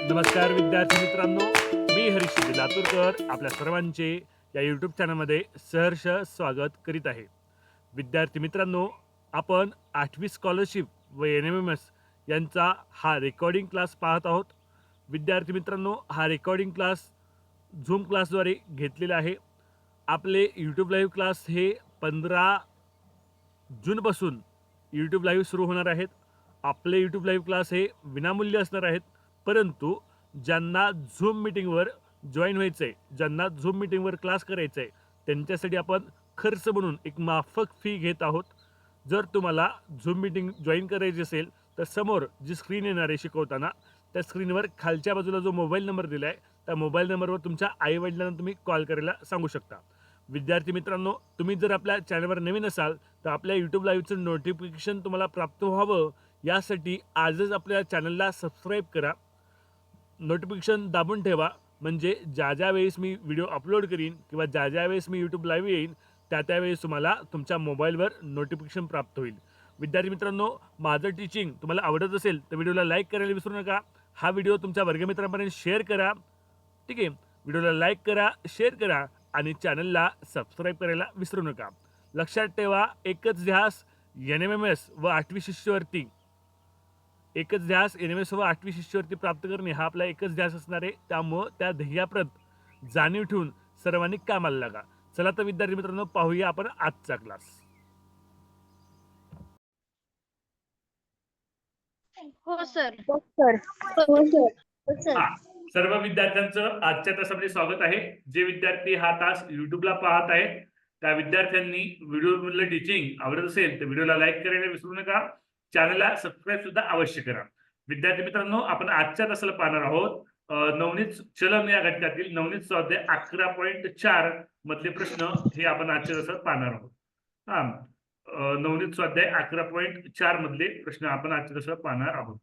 नमस्कार विद्यार्थी मित्रांनो, मी हरीश लातूरकर आपल्या सर्वांचे या यूट्यूब चॅनलमध्ये सहर्ष स्वागत करीत आहे. विद्यार्थी मित्रांनो, आपण 8वी स्कॉलरशिप व NMMS यांचा हा रेकॉर्डिंग क्लास पाहत आहोत. विद्यार्थी मित्रांनो, हा रेकॉर्डिंग क्लास झूम क्लासद्वारे घेतलेला आहे. आपले यूट्यूब लाईव्ह क्लास हे 15 जूनपासून यूट्यूब लाईव्ह सुरू होणार आहेत. आपले यूट्यूब लाईव्ह क्लास हे विनामूल्य असणार आहेत, परंतु ज्यांना झूम मीटिंगवर जॉईन व्हायचं आहे, ज्यांना झूम मीटिंगवर क्लास करायचं आहे, त्यांच्यासाठी आपण खर्च म्हणून एक माफक फी घेत आहोत. जर तुम्हाला झूम मीटिंग जॉईन करायची असेल तर समोर जी स्क्रीन येणार आहे शिकवताना, त्या स्क्रीनवर खालच्या बाजूला जो मोबाईल नंबर दिला आहे, त्या मोबाईल नंबरवर तुमच्या आईवडिलांना तुम्ही कॉल करायला सांगू शकता. विद्यार्थी मित्रांनो, तुम्ही जर आपल्या चॅनलवर नवीन असाल तर आपल्या यूट्यूब लाईव्हचं नोटिफिकेशन तुम्हाला प्राप्त व्हावं यासाठी आजच आपल्या चॅनलला सबस्क्राईब करा, नोटिफिकेशन दाबून ठेवा, म्हणजे ज्या ज्या वेळेस मी व्हिडिओ अपलोड करीन किंवा ज्या ज्या वेळेस मी यूट्यूब लाईव्ह येईन त्या वेळेस तुम्हाला तुमच्या मोबाईलवर नोटिफिकेशन प्राप्त होईल. विद्यार्थी मित्रांनो, माझं टीचिंग तुम्हाला आवडत असेल तर व्हिडिओला लाईक करायला विसरू नका. हा व्हिडिओ तुमच्या वर्गमित्रांपर्यंत शेअर करा. ठीक आहे, व्हिडिओला लाईक करा, शेअर करा आणि चॅनलला सबस्क्राईब करायला विसरू नका. लक्षात ठेवा, एकच ध्यास NMMS व 8वी शिष्यवृत्ती, एकच ध्यास NMS व 8वी शिष्यवृत्ती प्राप्त करणे हा आपला एकच ध्यास असणार आहे. त्यामुळं त्या ध्येयाप्रत जाणीव ठेवून सर्वांनी कामाला लागा. चला तर विद्यार्थी मित्रांनो, पाहूया आपण आजचा क्लास. हो सर. सर्व विद्यार्थ्यांचं आजच्या तासामध्ये स्वागत आहे. जे विद्यार्थी हा तास युट्यूबला पाहत आहेत त्या विद्यार्थ्यांनी व्हिडिओ मधलं टीचिंग आवडत असेल तर व्हिडिओला लाईक करायला विसरू नका, चॅनलला सबस्क्राईब सुद्धा अवश्य करा. विद्यार्थी मित्रांनो, आपण आजच्या तासाला पाहणार आहोत नवनीत चलन या घटकातील नवनीत स्वाध्याय 11.4 मधले प्रश्न हे आपण आजच्या तासात पाहणार आहोत. नवनीत स्वाध्याय 11.4 मधले प्रश्न आपण आजच्या तासात पाहणार आहोत.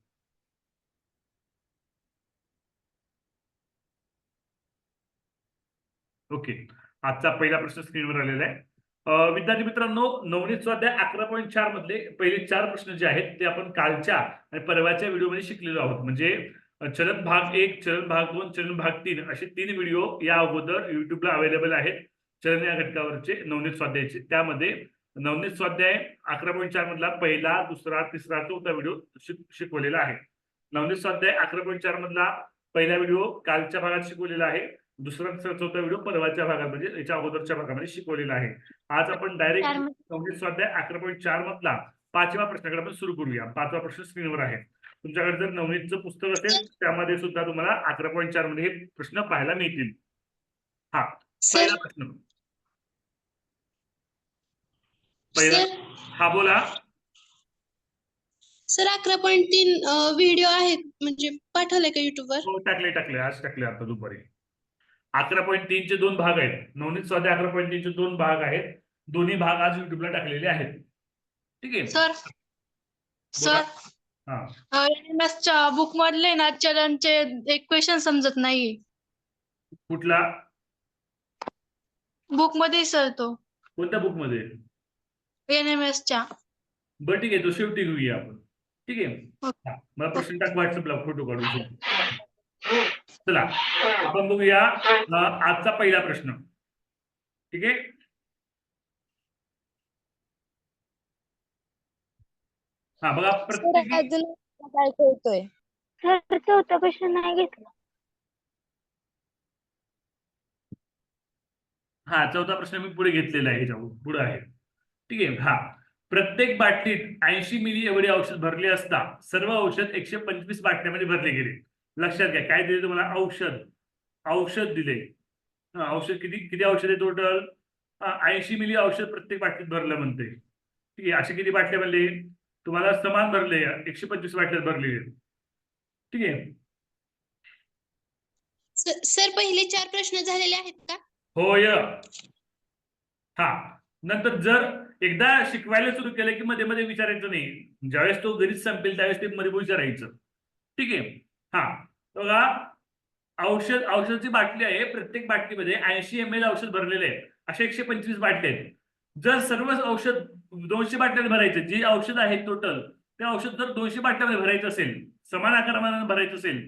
ओके, आजचा पहिला प्रश्न स्क्रीनवर आलेला आहे. विद्यार्थी मित्रांनो, नवनीत स्वाध्याय 11.4 मधले पहिले 4 प्रश्न जे आहेत ते आपण कालच्या आणि परवाच्या व्हिडिओमध्ये शिकलेलो आहोत. म्हणजे चलन भाग 1, चलन भाग 2, चलन भाग 3 असे 3 व्हिडिओ या अगोदर युट्यूबला अवेलेबल आहेत चलन या घटकावरचे नवनीत स्वाध्यायाचे. त्यामध्ये नवनीत स्वाध्याय 11.4 मधला पहिला, दुसरा, तिसरा, चौथा व्हिडिओ शिकवलेला आहे. नवनीत स्वाध्याय 11.4 मधला पहिला व्हिडिओ कालच्या भागात शिकवलेला आहे, दुसरा, तिसरा, चौथा व्हिडिओ परवाच्या भागात म्हणजे याच्या अगोदरच्या भागामध्ये शिकवलेला आहे. आज आपण डायरेक्ट नवनीत स्वाध्याय 11.4 मधला 5व्या प्रश्नाकडे आपण सुरू करूया. 5वा प्रश्न स्क्रीनवर आहे. तुमच्याकडे जर नवनीतचं पुस्तक असेल त्यामध्ये सुद्धा तुम्हाला 11.4 मध्ये हे प्रश्न पाहायला मिळतील. पहिला प्रश्न, पहिला बोला सर. 11.3 व्हिडिओ आहेत म्हणजे पाठवले का युट्यूबवर? हो, टाकले आज टाकले आता दुपारी. 11.3 चे 2 भाग आहेत. नवनीत स्वाध्याय 11.3 चे 2 भाग आहेत. दोन्ही भाग आज युट्यूबला टाकलेले आहेत. ठीक आहे सर. NMS बुक मधले ना चलनचे एक क्वेश्चन समजत नाही. कुठला बुक मध्ये सर? तो कोणत्या बुक मध्ये? NMS च्या. बरं, ठीक आहे, तो शेवटी घेऊया आपण. ठीक आहे, मला प्रश्न टाक व्हॉट्सअपला, फोटो काढून. चला आपण बघूया आजचा पहिला प्रश्न. ठीक आहे, बघा, चौथा क्वेश्चन नाही घेतला. चौथा प्रश्न मी पुढे घेतलेला आहे, पुढे आहे. ठीक आहे. प्रत्येक बाटलीत 80 मिली एवढे औषध भरले असता सर्व औषध 125 बाटल्यामध्ये भरले गेले. लक्षात घ्या, काय दिले तुम्हाला? औषध दिले. औषध किती औषध आहे टोटल? 80 मिली औषध प्रत्येक बाटलीत भरलं म्हणते. ठीक आहे, असे किती बाटल्या भरले? तुम्हाला समान भरले, 125 बाटल्यात भरले. ठीक आहे सर, पहिले 4 प्रश्न झालेले आहेत का? होय. नंतर जर एकदा शिकवायला सुरू केलं की मध्ये मध्ये विचारायचं नाही. ज्यावेळेस तो गणित संपेल त्यावेळेस ते मध्ये विचारायचं. ठीक आहे. बघा, औषधाची बाटली आहे, प्रत्येक बाटलीमध्ये 80 ml औषध भरलेले आहे. असे 125 बाटले आहेत. जर सर्व औषध 200 बाटल्यात भरायचं, जे औषध आहे टोटल ते औषध जर 200 बाटल्यामध्ये भरायचं असेल, समान आकाराने भरायचं असेल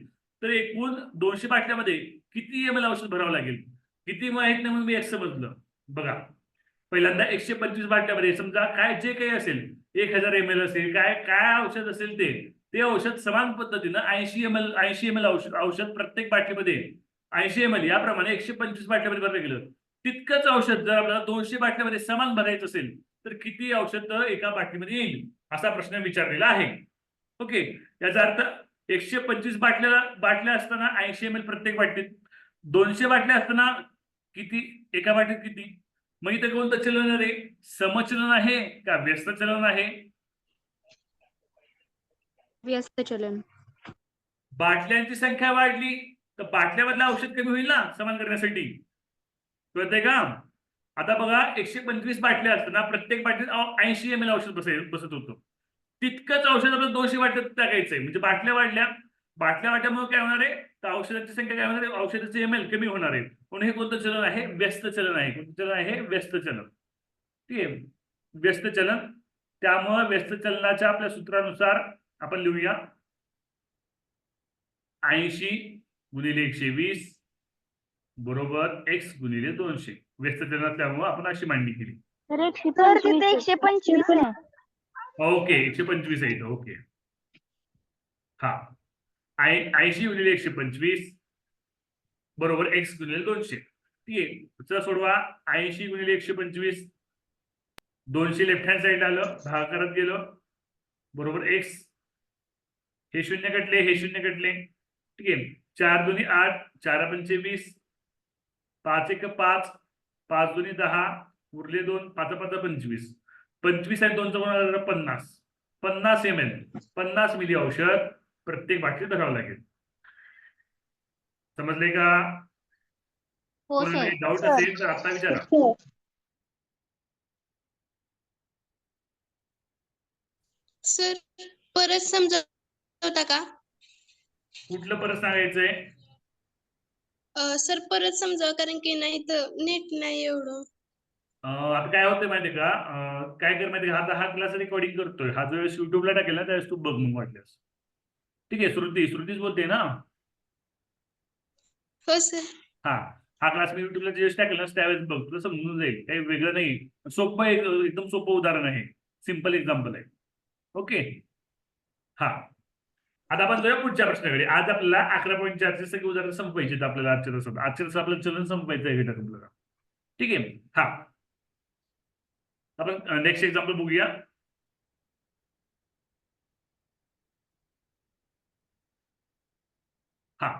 तर एकूण 200 बाटल्यामध्ये किती ml औषध भरावं लागेल? किती माहित नाही म्हणून मी एक समजलं. बघा, पहिल्यांदा 125 बाटल्यामध्ये समजा काय जे काही असेल 1000 ml असेल, काय काय औषध असेल ते औषध समान पद्धतीनं 80 ml औषध प्रत्येक बाटलीमध्ये 80 ml याप्रमाणे 125 बाटल्यामध्ये भरलं गेलं. तितकंच औषध जर आपल्याला 200 बाटल्यामध्ये समान भरायचं असेल तर किती औषध एका बाटलीमध्ये येईल असा प्रश्न विचारलेला आहे. ओके, याचा अर्थ 125 बाटल्या असताना 80 ml प्रत्येक बाटलीत, 200 बाटल्या असताना किती एका बाटलीत किती? मग इथं कोणतं चलन आहे? समचलन आहे का व्यस्त चलन आहे? व्यस्त चलन. बाटल्यांची संख्या वाढली तर बाटल्यामधलं औषध कमी होईल ना समान करण्यासाठी. कळतंय का? आता बघा 125 बाटल्या असताना प्रत्येक बाटलीत 80 ml औषध बसत होतं. तितकंच औषध आपल्याला 200 बाटल्यात टाकायचंय. म्हणजे बाटल्या वाढल्यामुळे काय होणार आहे? तर औषधाची संख्या काय होणार आहे? औषधाचे ml कमी होणार आहे. म्हणून हे कोणतं चलन आहे? व्यस्त चलन आहे. कोणतं चलन आहे? व्यस्त चलन. ठीक आहे, व्यस्त चलन. त्यामुळे व्यस्त चलनाच्या आपल्या सूत्रानुसार आपण लिहूया 80 गुणिले 120 बरोबर x गुणिले 200. व्यस्त चलनात त्यामुळे आपण अशी मांडणी केली. सर तिथे 125 आहे. ओके, 125 आहे इथं. ओके, हा 80 गुणिले 125 बरोबर x गुणिले 200. ठीक आहे, चला सोडवा. 80 गुणिले 125, 200 लेफ्ट हँड साईड आलं, भागाकारात गेलं बरोबर x. हे शून्य कटले, हे शून्य कटले. ठीक आहे, 4 दुनी 8, 4 पंचे 20, 5 एक 5, 5 दुनी 10, उरले 2, 5 5 25. 25 आणि 2 चा 50 ml 50 मिली औषध प्रत्येक बाटलीत भरावं लागेल. समजले का? हो सर. डाऊट असेल तर आता विचारा. सर परत समजावता का? कुठलं परत सांगायचंय? सर परत समजावा, कारण की नाही तर नेट नाही एवढं. आता काय होतंय माहितीये का? काय कर माहितीये का? आता हा क्लास रेकॉर्डिंग करतोय. हा जो युट्यूबला टाकेल ना त्यावेळेस तू बघ मग वाटल्यास. ठीक आहे, श्रुतीच बोलते ना. हो सर. हा क्लास मी युट्यूबला ज्यावेळेस टाकेल ना त्यावेळेस बघ, तुला समजून जाईल. काही वेगळं नाही, सोपं एकदम सोपं उदाहरण आहे. सिम्पल एक्झाम्पल आहे. ओके, हा आता आपण जाऊया पुढच्या प्रश्नाकडे. आज आपल्याला 11.4चे सगळे उदाहरण संपवायचे आपल्याला आजच्या तासात आपलं चलन संपवायचं आहे घटक आपल्याला. ठीक आहे, हा आपण नेक्स्ट एक्झाम्पल बघूया. हा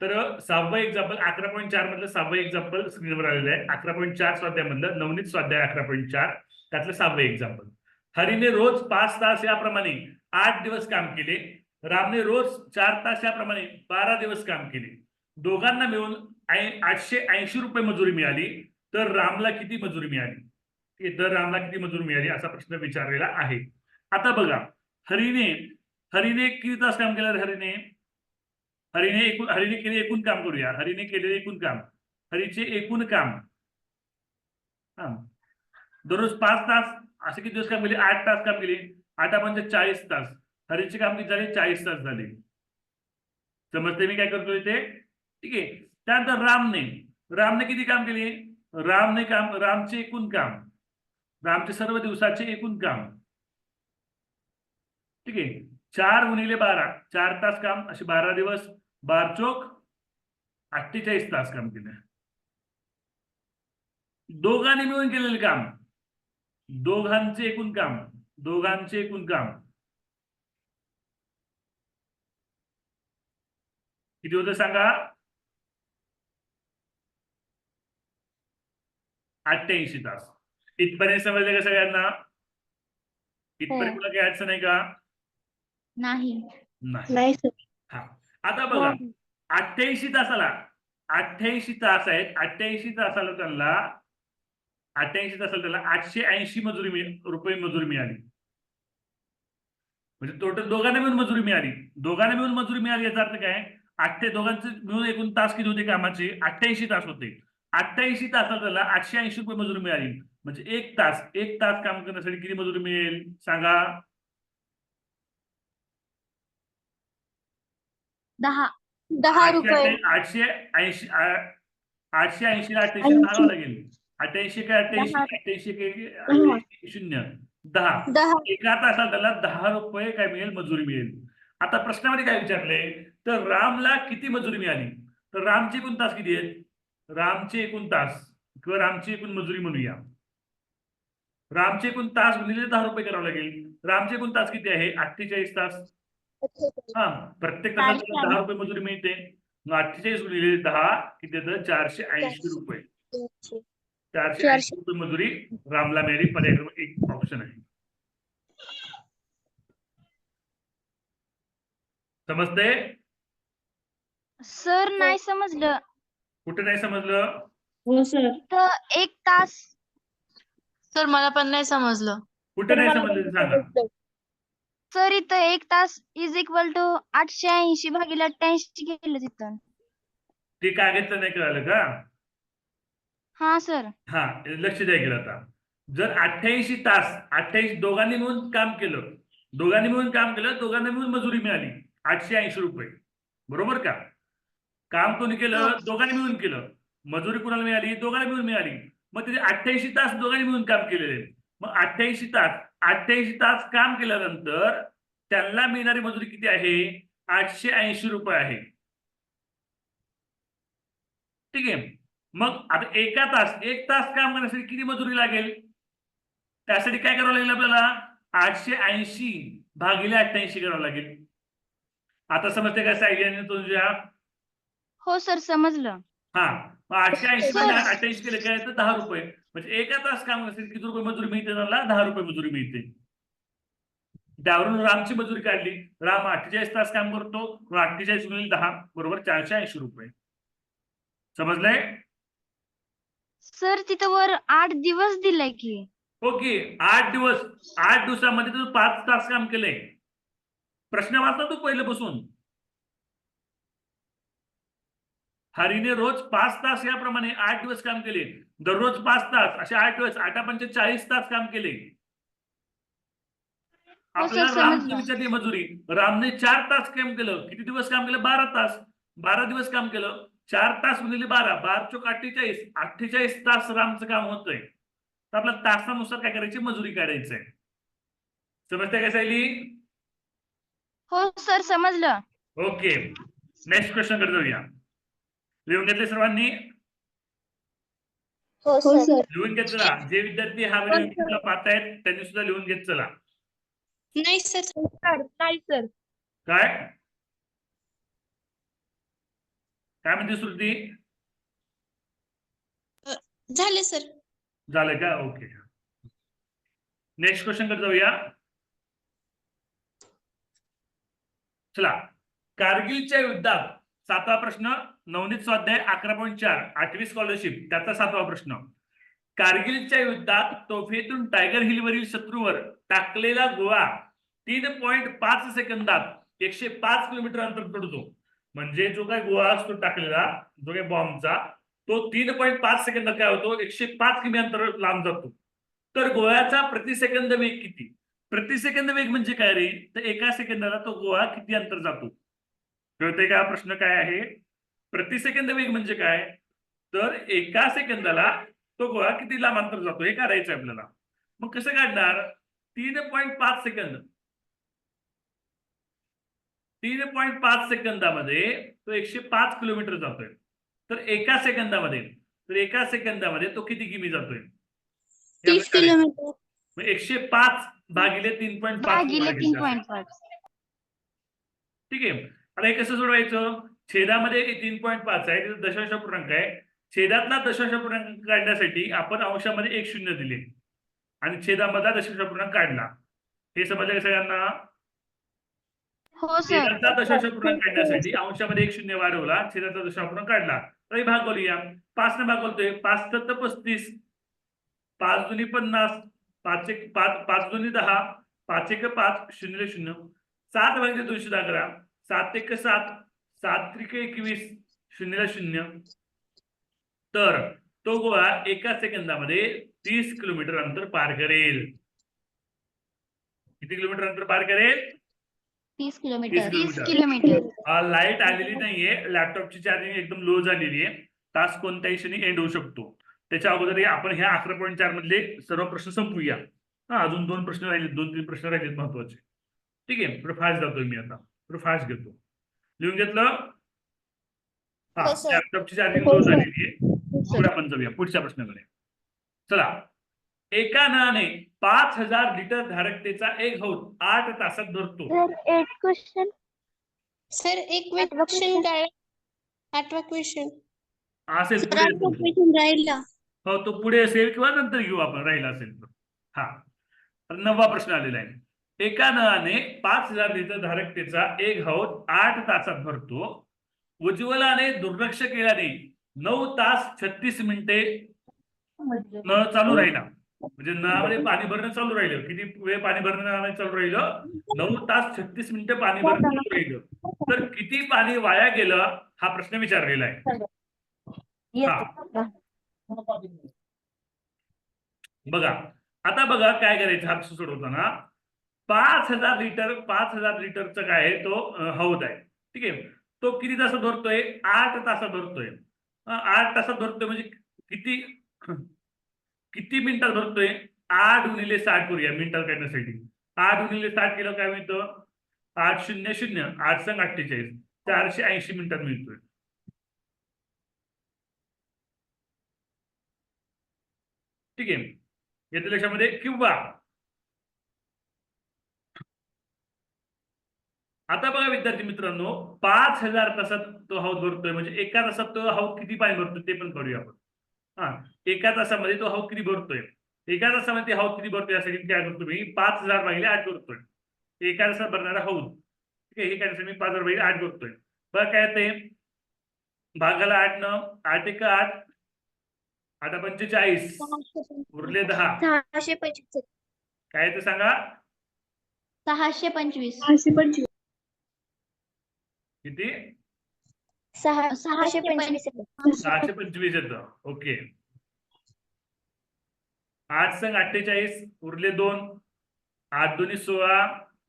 तर 6वं एक्झाम्पल 11.4 मधलं 6वं एक्झाम्पल स्क्रीनवर आलेलं आहे. 11.4 स्वाध्यायामधलं नवनीत स्वाध्याय 11.4 त्यातलं 6वं एक्झाम्पल. हरीने रोज 5 तास याप्रमाणे 8 दिवस काम केले. रामने रोज 4 तास याप्रमाणे 12 दिवस काम केले. दोघांना मिळून 880 रुपये मजुरी मिळाली. तर रामला किती मजुरी मिळाली? तर रामला किती मजुरी मिळाली असा प्रश्न विचारलेला आहे. आता बघा, हरीने किती तास काम केलं? हरीने केले एकूण काम करूया. हरीने केलेले एकूण काम, हरीचे एकूण काम दररोज 5 तास, असे किती दिवस काम केले? 8 तास काम केले. 8 म्हणजे 40 तास. हरीचे काम किती झाले? 40 तास झाले. समजते मी काय करतोय ते? ठीक आहे, त्यानंतर रामने किती काम केले? रामचे एकूण काम, रामचे सर्व दिवसाचे एकूण काम. ठीक आहे, 4 गुणिले 12, 4 तास काम, असे 12 दिवस, 12 चोक 48 तास काम केले. दोघांनी मिळून केलेले काम, दोघांचे एकूण काम किती होतं सांगा? 88 तास. इथपर्यंत समजलं का सगळ्यांना? इथपर्यंत तुला काही अडचण आहे का? नाही. नाही सर. हा आता बघा, 88 तासाला 88 तास आहेत. 88 तासाला त्यांना 880 रुपये मजुरी मिळाली. म्हणजे टोटल दोघांना मिळून मजुरी मिळाली. याचा अर्थ काय? दोघांचे मिळून एकूण तास किती होते कामाचे? 88 तास होते. 88 तासाला त्याला 880 रुपये मजुरी मिळाली. म्हणजे एक तास काम करण्यासाठी किती मजुरी मिळेल सांगा? 10. 10 रुपये. 880 880 ला 88 घालावं लागेल. 88 काय 88 10 88 काय 10 88 शून्य 10 10 एका तासात त्याला 10 रुपये काय मिळेल, मजुरी मिळेल. आता प्रश्नामध्ये काय विचारले, तर रामला किती मजुरी मिळाली? तर रामचे एकूण तास किती आहेत? रामचे एकूण तास किंवा रामची एकूण मजुरी म्हणूया. रामचे एकूण तास गुणिले 10 रुपये करावं लागेल. रामचे एकूण तास किती आहे? 48 तास. हा, प्रत्येक तासाला 10 रुपये मजुरी मिळते. मग 48 गुणिले 10 किती येतं? 480 रुपये. 480 रुपये मजुरी रामला मिळाली. पर्याय क्रमांक 1 ऑप्शन आहे. समजते? सर नाही समजलं. कुठे नाही समजलं? हो सर. तर 1 तास. सर मला पण नाही समजलं. कुठे नाही समजलं ते सांगा. सर इथं 1 तास इज इक्वल टू 880 भागिले 88 केलं तिथं. ते काय घेतलं नाही कळालं का? हा सर. हा, लक्ष द्या गेलं आता. जर 88 तास 88 दोघांनी मिळून काम केलं, दोघांना मिळून मजुरी मिळाली 880 रुपये. बरोबर का? काम कोणी केलं? दोघांनी मिळून केलं. मजुरी कुणाला मिळाली? दोघांना मिळून मिळाली. मग तिथे 88 तास दोघांनी मिळून काम केलेले. मग 88 तास काम केल्यानंतर त्यांना मिळणारी मजुरी किती आहे? 880 रुपये आहे. ठीक आहे. मग आता 1 तास काम करण्यासाठी किती मजुरी लागेल? त्यासाठी काय करावं लागेल आपल्याला? 880 भागिले 88 करावं लागेल. आता समजते का सायली तुझ्या? हो सर समजलं. हा, मग 880 सर. मध्ये 88 केले काय तर 10 रुपये. म्हणजे 1 तास काम करण्यासाठी किती रुपये मजुरी मिळते? त्याला 10 रुपये मजुरी मिळते. त्यावरून रामची मजुरी काढली. राम 48 तास काम करतो. 48 गुणिले 10 बरोबर 480 रुपये. समजलंय? सर तिथं वर 8 दिवस दिलाय की. ओके, 8 दिवसामध्ये तू 5 तास काम केलंय. प्रश्न वाचला तू पहिलं बसून. हरीने रोज 5 तास याप्रमाणे 8 दिवस काम केले. दररोज 5 तास असे 8 दिवस 8 40 तास काम केले. आपल्याला रामची विचारली मजुरी. रामने 4 तास काम केलं. किती दिवस काम केलं? 12 तास. 12 दिवस काम केलं. 4 तास गुणिले 12 12 चोक 48 48 तास रामचं काम होतंय. तर आपल्या तासानुसार काय करायची? मजुरी काढायचंय. समजते का सायली? हो सर समजलं. ओके, नेक्स्ट क्वेश्चन कडे जाऊया. लिहून घेतले सर्वांनी? हो सर. लिहून घेत चला. जे विद्यार्थी हा व्हिडिओ पाहतायत त्यांनी सुद्धा लिहून घेत चला. नाही सर. नाही सर. काय काय म्हणते श्रुती? झाले सर. झालं का? ओके, नेक्स्ट क्वेश्चन कडे जाऊया. चला, कारगिलच्या युद्धात 7वा प्रश्न, नवनीत स्वाध्याय 11.4 8वी स्कॉलरशिप त्याचा 7वा प्रश्न. कारगिलच्या युद्धात तोफेतून टायगर हिलवरील शत्रूवर टाकलेला गोळा 3.5 सेकंदात 105 किलोमीटर अंतर तोडतो. म्हणजे जो काही गोळा असतो टाकलेला, जो काही बॉम्बचा, तो 3.5 सेकंदात काय होतो? 105 किमी अंतर लांब जातो. तर गोळ्याचा प्रति सेकंद वेग किती? प्रति सेकंद वेग म्हणजे काय रे? तर एका सेकंदाला तो गोळा किती अंतर जातो? कळतंय का प्रश्न काय आहे? प्रति सेकंद वेग म्हणजे काय? तर एका सेकंदाला तो गोळा किती लांब अंतर जातो हे काढायचं आपल्याला. मग कसं काढणार? 3.5 सेकंद. 3.5 सेकंदामध्ये तो 105 किलोमीटर जातोय. तर एका सेकंदामध्ये तो किती किमी जातोय? 30 किलोमीटर. मग 105 भागिले 3.5 भागिले 3.5. ठीक आहे. आता हे कसं सोडवायचं? छेदामध्ये 3.5 आहे, दशांश पूर्णांक आहे. छेदातला दशांश पूर्णांक काढण्यासाठी आपण अंशामध्ये 1 शून्य दिले आणि छेदामधला दशांश पूर्णांक काढला. हे समजलं का सगळ्यांना? हो सर. छेदाचा दशांश पूर्णांक काढण्यासाठी अंशामध्ये 1 शून्य वाढवला, छेदाचा दशांश पूर्णांक काढला. तर भाग करूया. 5 ने भाग करतोय. 5 तर 35, 5 दुनी 50, 5 एक 5, 5 दुनी 10, 5 एक 5, 0 0, 7 भागिले 211, 7 एक 7, 7 त्रिक 21, 0 0. तर तो गोळा एका सेकंदामध्ये 30 किलोमीटर अंतर पार करेल. किती किलोमीटर अंतर पार करेल? 30 30 किलोमीटर किलोमीटर. लाईट आलेली नाहीये, लॅपटॉपची चार्जिंग एकदम लो झालेली आहे. तास कोणत्याही क्षणी एंड होऊ शकतो. त्याच्या अगोदर आपण ह्या 11.4 मधले सर्व प्रश्न संपवूया. हा, अजून 2 प्रश्न राहिले, 2-3 प्रश्न राहिलेत महत्वाचे. ठीक आहे, थोडं फास्ट जातोय मी आता, थोडं फास्ट घेतो. लिहून घेतलं? हा, लॅपटॉपची चार्जिंग लो झालेली आहे. पुढे आपण जाऊया पुढच्या प्रश्नाकडे. चला, एका नळाने 5000 लिटर धारकतेचा एक हौद 8 तासात भरतो. सर एक क्वेश्चन काय? 8वा क्वेश्चन असेल पुढे असेल. क्वेश्चन राहिला. हो, तो पुढे असेल किंवा नंतर घेऊ आपण, राहिला असेल तर. हा, तर 9वा प्रश्न आलेला आहे. एका नळाने 5000 लिटर धारकतेचा एक हौद 8 तासात भरतो. उज्ज्वलाने दुर्लक्ष केल्याने 9 तास 36 मिनिटे नळ चालू राहिला. म्हणजे नळामध्ये पाणी भरणं चालू राहिलं. किती वेळ पाणी भरणं नळामध्ये चालू राहिलं? 9 तास 36 मिनिटे पाणी भरणं चालू राहिलं. तर किती पाणी वाया गेलं हा प्रश्न विचारलेला आहे. हा, बघा आता बघा काय करायचं हा प्रश्न सोडवताना. 5000 लिटरचा काय आहे तो हौद आहे. ठीक आहे, तो किती तासात भरतोय? 8 तासात भरतोय. 8 तासात भरतोय म्हणजे किती मिनिटात भरतोय? 8 गुणिले 60 करूया मिनिटात काढण्यासाठी. 8 गुणिले 60 केलं काय मिळतं? 8 0 0 8 संग 48 480 मिनिटात मिळतोय. ठीक आहे, येते लक्षामध्ये? किंवा आता बघा विद्यार्थी मित्रांनो, 5000 तासात तो हौद भरतोय म्हणजे एका तासात तो हौद किती पाणी भरतोय ते पण करूया आपण. हा, एका तासामध्ये तो हौद किती भरतोय? एका तासामध्ये हौद किती भरतोय यासाठी काय करतो मी? 5000 भागिले 8 करतोय. एका तासात भरणारा हौद. ठीक आहे, हे काय मी 5000 भागिले 8 करतोय. बघा काय ते भागाला 8 न 8 1 8 8 45 उरले 10. 625 काय ते सांगा? 625 किती? 625 625 येतं. ओके, 8 संग 48 उरले 2, 8 2 16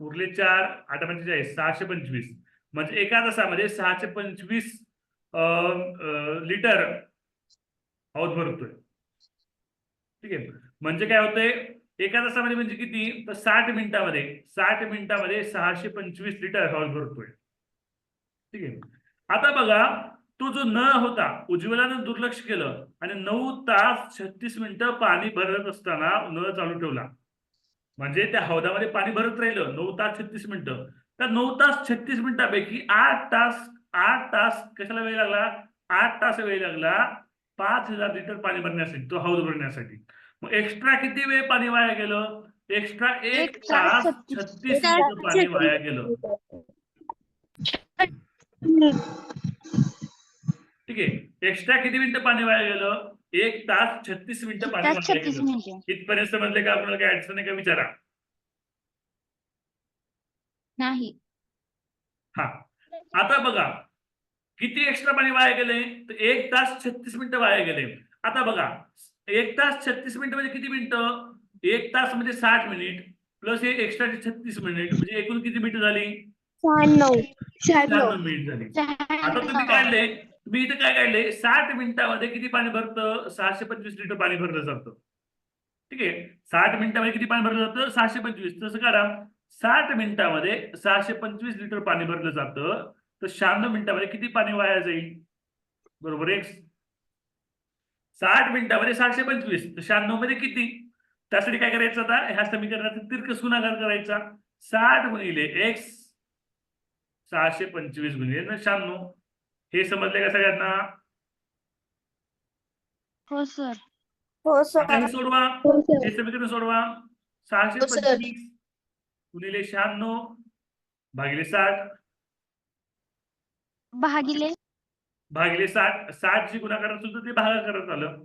उरले 4, 8 45 625. म्हणजे एका तासामध्ये 625 लिटर हौद भरतोय. ठीक आहे, म्हणजे काय होतंय एका तासामध्ये म्हणजे किती? तर 60 मिनिटामध्ये 625 लिटर हौद भरतोय. ठीक आहे, आता बघा तो जो नळ होता उज्ज्वलानं दुर्लक्ष केलं आणि 9 तास 36 मिनिटं पाणी भरत असताना नळ चालू ठेवला. म्हणजे त्या हौदामध्ये पाणी भरत राहिलं 9 तास 36 मिनिटं. त्या 9 तास 36 मिनिटांपैकी 8 तास कशाला वेळ लागला? 8 तास वेळ लागला 5000 लिटर पाणी भरण्यासाठी, तो हौद भरण्यासाठी. मग एक्स्ट्रा किती वेळ पाणी वाया गेलं? एक्स्ट्रा 1 तास 36 मिनिटं पाणी वाया गेलं. ठीक आहे, एक्स्ट्रा किती मिनिटं पाणी वाया गेलं? 1 तास 36 मिनिटं पाणी वाया 36 गेलं. मिनिटे इथपर्यंत समजले का? आपल्याला काय अडचण आहे का विचारा. नाही. हा, आता बघा किती एक्स्ट्रा पाणी वाया गेले? तर 1 तास 36 मिनिटं वाया गेले. आता बघा 1 तास 36 मिनिटं म्हणजे किती मिनिटं? 1 तास म्हणजे 60 मिनिट प्लस हे एक्स्ट्राचे 36 मिनिट म्हणजे एकूण किती मिनिटं झाली? 96 मिनिट झाली. आता तुम्ही काढले, तुम्ही इथे काय काढले? 60 मिनिटामध्ये किती पाणी भरतं? 625 लिटर पाणी भरलं जातं. ठीक आहे, 60 मिनिटामध्ये किती पाणी भरलं जातं? 625. तसं करा, 60 मिनिटामध्ये 625 लिटर पाणी भरलं जातं. तर 96 मिनिटामध्ये किती पाणी वाया जाईल? बरोबर आहे. 60 मिनिटामध्ये 625 तर 96 मध्ये किती? त्यासाठी काय करायचं? आता ह्या समीकरणाचा तिरकस गुणाकार करायचा. 60 गुणिले x 625 गुणिले 96. हे समजले का सगळ्यांना? हो सर. आता हे सोडवा, हे समीकरण सोडवा. 625 गुणिले 96 भागिले 60 भागिले 60. 60 ची गुणाकार सुद्धा ते भागाकारात आलं.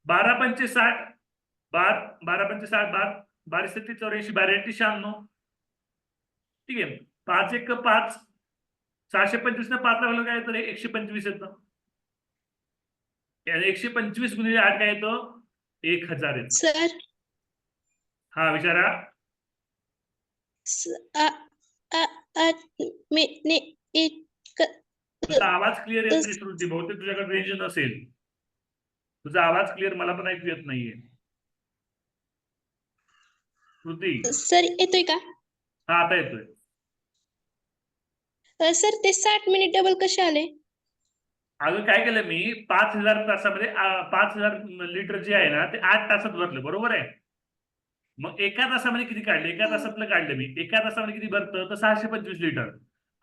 12 पंचे 60 12 पंचे 60 12 सत्ते 84 12 96. ठीक आहे, 5 1 5 625 ने 5 लागलं काय तर 125 येतं. 125 गुणिले 8 काय येतं? 1000 येतं. सर हा विचारा. आठ तुझा आवाज क्लिअर येत नाही श्रुती, बहुतेक तुझ्याकडे रेंज नसेल. तुझा आवाज क्लिअर मला पण ऐकू येत नाहीये श्रुती. सर येतोय का? हा आता येतोय. सर ते 60 मिनिट डबल कसे आले? अगं काय केलं मी 5,000 तासामध्ये 5,000 लिटर जे आहे ना ते 8 तासात भरलं, बरोबर आहे. मग एका तासामध्ये किती काढले? एका तासातलं काढलं मी. एका तासामध्ये किती भरतं तर 625 लिटर.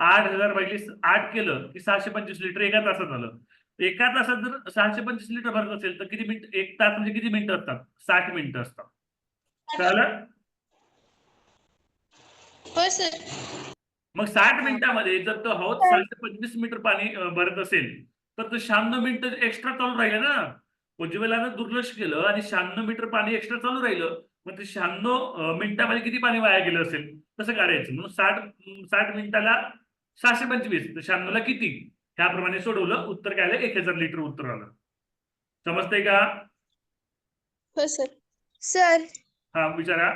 8,000 भागिले 8 केलं की 625 लिटर एका तासात आलं. एका तासात जर 625 लिटर भरत असेल तर किती मिनिट, एक तास म्हणजे किती मिनिटं असतात? 60 मिनिटं असतात. कळलं? हो सर. मग 60 मिनिटामध्ये जर तो हौद 625 मीटर पाणी भरत असेल तर तो 96 मिनिटं एक्स्ट्रा चालू राहिलं ना. उज्ज्वलानं दुर्लक्ष केलं आणि 96 मीटर पाणी एक्स्ट्रा चालू राहिलं. मग ते 96 मिनिटामध्ये किती पाणी वाया गेलं असेल तसं काढायचं. म्हणून 60 मिनिटाला 625 तर 96 ला किती, ह्याप्रमाणे सोडवलं. उत्तर काय आलं? 1000 लिटर उत्तर आलं. समजतंय का? हो सर. सर हा विचारा.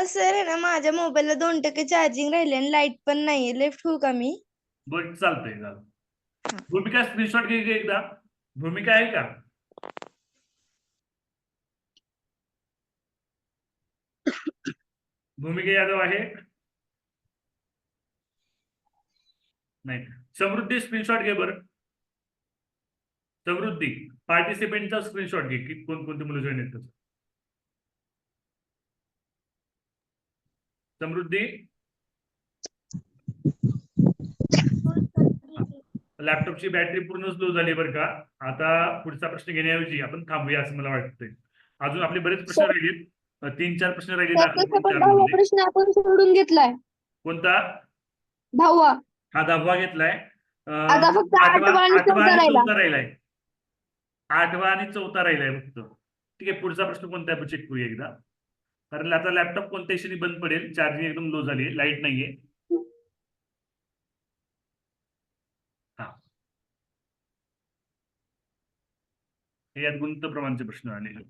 सर आहे ना, माझ्या मोबाईलला 2% चार्जिंग राहिले आणि लाईट पण नाहीये. लेफ्ट होऊ का मी? बरं चालतंय. भूमिका स्क्रीनशॉट घे एकदा. भूमिका आहे का? भूमिका यादव आहे? नाही. समृद्धी स्क्रीनशॉट घे बरं. समृद्धी पार्टिसिपेंटचा स्क्रीनशॉट घे की कोणकोणती मुलं जॉईन आहेत त्याचं. समृद्धी लॅपटॉपची बॅटरी पूर्ण स्लो झाली बरं का. आता पुढचा प्रश्न घेण्याऐवजी आपण थांबूया असं मला वाटतंय. अजून आपले बरेच प्रश्न राहिलेत. 3-4 प्रश्न राहिले दाखल. प्रश्न आपण सोडून घेतलाय. कोणता? 10वा. हा 10वा घेतलाय. आता फक्त 8वा आणि 8वा आणि 4था 4था राहिलाय. 8वा आणि 4था राहिलाय फक्त. ठीक आहे. पुढचा प्रश्न कोणता आहे चेक करूया एकदा. कारण आता लॅपटॉप कोणत्या क्षणी बंद पडेल. चार्जिंग एकदम लो झाली, लाईट नाहीये. हा हे यात गुंत प्रमाणचे प्रश्न आलेले.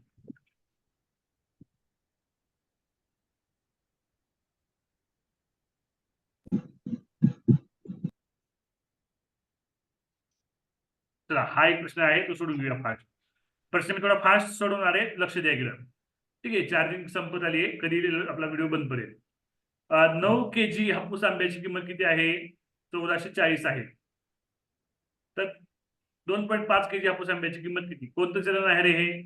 चला हा एक प्रश्न आहे तो सोडून घेऊया फास्ट. प्रश्न मी थोडा फास्ट सोडवणार आहे, लक्ष द्या गेलं. ठीक आहे. चार्जिंग संपत आली आहे. कधी आपला व्हिडिओ बंद पडेल. 9 kg हापूस आंब्याची किंमत किती आहे? 1440 आहे. तर 2.5 kg हापूस आंब्याची किंमत किती? कोणतं चलन आहे रे हे?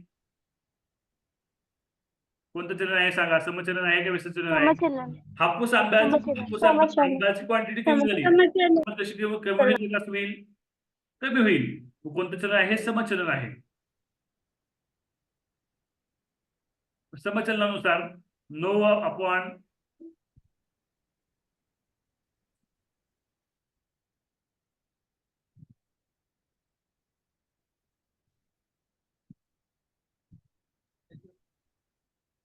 कोणतं चलन आहे सांगा. समचलन आहे का विषमचलन आहे? हापूस आंब्याची क्वांटिटी कमी झाली, मग तशी कमी होईल का होईल? कमी होईल. कोणतं चलन आहे? समचलन आहे. समचलनानुसार 9 अपॉन